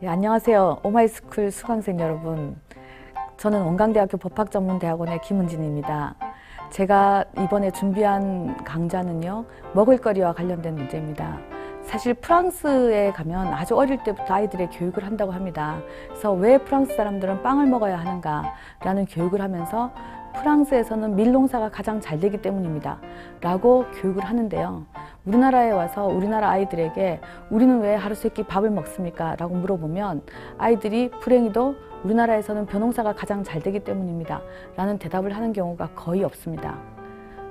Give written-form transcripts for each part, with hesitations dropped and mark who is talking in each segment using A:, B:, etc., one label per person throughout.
A: 안녕하세요. 오마이스쿨 수강생 여러분. 저는 원광대학교 법학전문대학원의 김은진입니다. 제가 이번에 준비한 강좌는요, 먹을거리와 관련된 문제입니다. 사실 프랑스에 가면 아주 어릴 때부터 아이들의 교육을 한다고 합니다. 그래서 왜 프랑스 사람들은 빵을 먹어야 하는가 라는 교육을 하면서 프랑스에서는 밀농사가 가장 잘 되기 때문입니다 라고 교육을 하는데요, 우리나라에 와서 우리나라 아이들에게 우리는 왜 하루 세끼 밥을 먹습니까? 라고 물어보면 아이들이 불행히도 우리나라에서는 벼농사가 가장 잘 되기 때문입니다 라는 대답을 하는 경우가 거의 없습니다.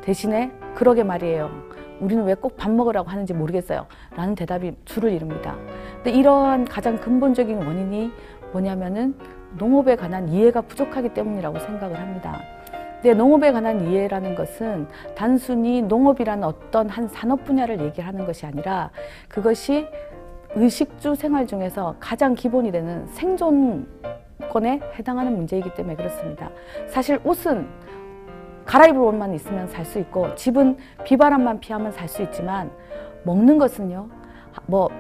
A: 대신에 그러게 말이에요, 우리는 왜 꼭 밥 먹으라고 하는지 모르겠어요 라는 대답이 주를 이룹니다. 근데 이러한 가장 근본적인 원인이 뭐냐면은 농업에 관한 이해가 부족하기 때문이라고 생각을 합니다. 근데 농업에 관한 이해라는 것은 단순히 농업이라는 어떤 한 산업 분야를 얘기하는 것이 아니라 그것이 의식주 생활 중에서 가장 기본이 되는 생존권에 해당하는 문제이기 때문에 그렇습니다. 사실 옷은 갈아입을 옷만 있으면 살 수 있고 집은 비바람만 피하면 살 수 있지만 먹는 것은요,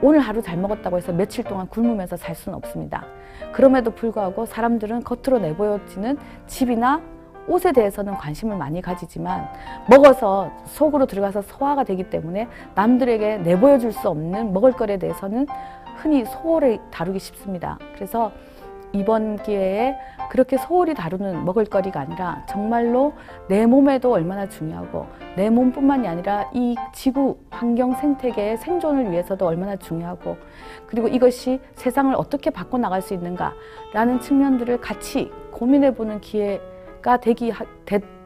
A: 오늘 하루 잘 먹었다고 해서 며칠 동안 굶으면서 살 수는 없습니다. 그럼에도 불구하고 사람들은 겉으로 내보여지는 집이나 옷에 대해서는 관심을 많이 가지지만 먹어서 속으로 들어가서 소화가 되기 때문에 남들에게 내보여줄 수 없는 먹을거리에 대해서는 흔히 소홀히 다루기 쉽습니다. 그래서 이번 기회에 그렇게 소홀히 다루는 먹을거리가 아니라 정말로 내 몸에도 얼마나 중요하고 내 몸뿐만이 아니라 이 지구 환경 생태계의 생존을 위해서도 얼마나 중요하고, 그리고 이것이 세상을 어떻게 바꿔나갈 수 있는가 라는 측면들을 같이 고민해보는 기회가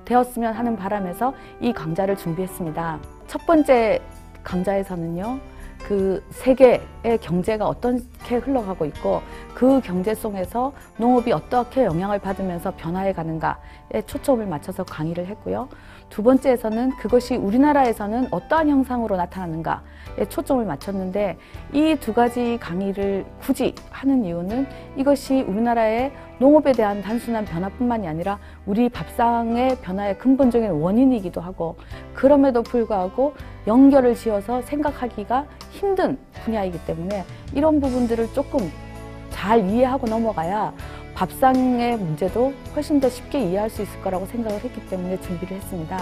A: 되었으면 하는 바람에서 이 강좌를 준비했습니다. 첫 번째 강좌에서는요, 그 세계의 경제가 어떻게 흘러가고 있고 그 경제 속에서 농업이 어떻게 영향을 받으면서 변화해 가는가에 초점을 맞춰서 강의를 했고요. 두 번째에서는 그것이 우리나라에서는 어떠한 형상으로 나타나는가에 초점을 맞췄는데, 이 두 가지 강의를 굳이 하는 이유는 이것이 우리나라의 농업에 대한 단순한 변화뿐만이 아니라 우리 밥상의 변화의 근본적인 원인이기도 하고, 그럼에도 불구하고 연결을 지어서 생각하기가 힘든 분야이기 때문에 이런 부분들을 조금 잘 이해하고 넘어가야 밥상의 문제도 훨씬 더 쉽게 이해할 수 있을 거라고 생각을 했기 때문에 준비를 했습니다.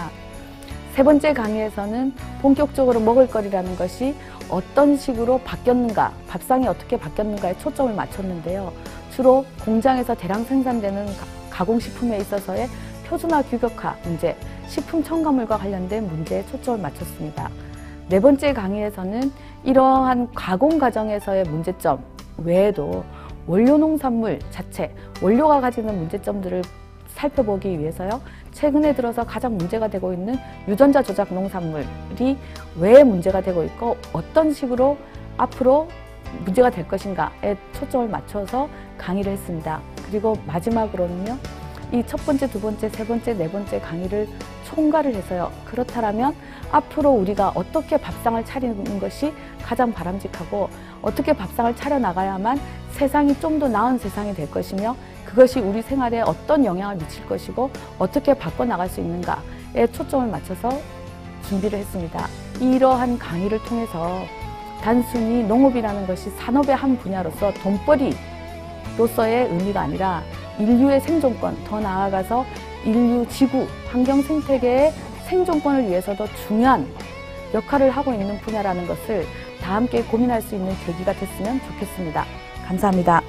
A: 세 번째 강의에서는 본격적으로 먹을거리라는 것이 어떤 식으로 바뀌었는가, 밥상이 어떻게 바뀌었는가에 초점을 맞췄는데요. 주로 공장에서 대량 생산되는 가공식품에 있어서의 표준화 규격화 문제, 식품 첨가물과 관련된 문제에 초점을 맞췄습니다. 네 번째 강의에서는 이러한 가공 과정에서의 문제점 외에도 원료 농산물 자체, 원료가 가지는 문제점들을 살펴보기 위해서요, 최근에 들어서 가장 문제가 되고 있는 유전자 조작 농산물이 왜 문제가 되고 있고 어떤 식으로 앞으로 문제가 될 것인가에 초점을 맞춰서 강의를 했습니다. 그리고 마지막으로는요, 이 첫 번째, 두 번째, 세 번째, 네 번째 강의를 총괄을 해서요, 그렇다면 앞으로 우리가 어떻게 밥상을 차리는 것이 가장 바람직하고 어떻게 밥상을 차려나가야만 세상이 좀 더 나은 세상이 될 것이며 그것이 우리 생활에 어떤 영향을 미칠 것이고 어떻게 바꿔나갈 수 있는가에 초점을 맞춰서 준비를 했습니다. 이러한 강의를 통해서 단순히 농업이라는 것이 산업의 한 분야로서 돈벌이로서의 의미가 아니라 인류의 생존권, 더 나아가서 인류, 지구, 환경 생태계의 생존권을 위해서도 중요한 역할을 하고 있는 분야라는 것을 다 함께 고민할 수 있는 계기가 됐으면 좋겠습니다. 감사합니다.